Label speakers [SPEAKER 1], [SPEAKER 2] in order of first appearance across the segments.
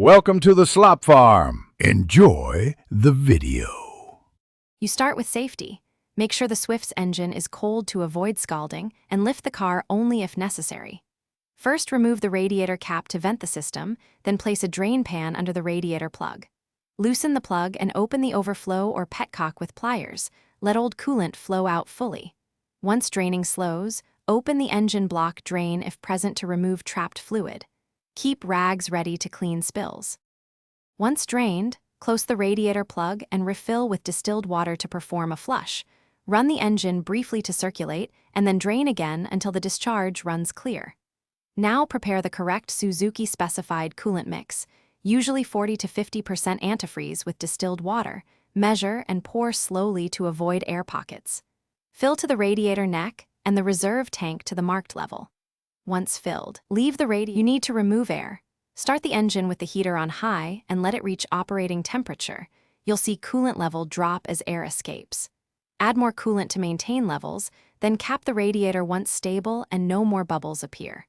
[SPEAKER 1] Welcome to the slop farm. Enjoy the video.
[SPEAKER 2] You start with safety. Make sure the Swift's engine is cold to avoid scalding and lift the car only if necessary. First, remove the radiator cap to vent the system, then place a drain pan under the radiator plug. Loosen the plug and open the overflow or petcock with pliers. Let old coolant flow out fully. Once draining slows, open the engine block drain if present to remove trapped fluid. Keep rags ready to clean spills. Once drained, close the radiator plug and refill with distilled water to perform a flush. Run the engine briefly to circulate and then drain again until the discharge runs clear. Now prepare the correct Suzuki-specified coolant mix, usually 40 to 50% antifreeze with distilled water. Measure and pour slowly to avoid air pockets. Fill to the radiator neck and the reserve tank to the marked level. Once filled, leave the radiator. You need to remove air. Start the engine with the heater on high and let it reach operating temperature. You'll see coolant level drop as air escapes. Add more coolant to maintain levels, then cap the radiator once stable and no more bubbles appear.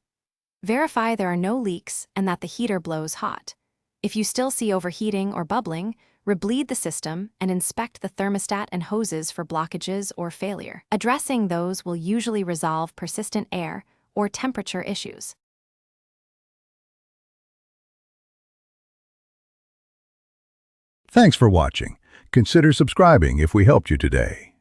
[SPEAKER 2] Verify there are no leaks and that the heater blows hot. If you still see overheating or bubbling, rebleed the system and inspect the thermostat and hoses for blockages or failure. Addressing those will usually resolve persistent air or temperature issues.
[SPEAKER 1] Thanks for watching. Consider subscribing if we helped you today.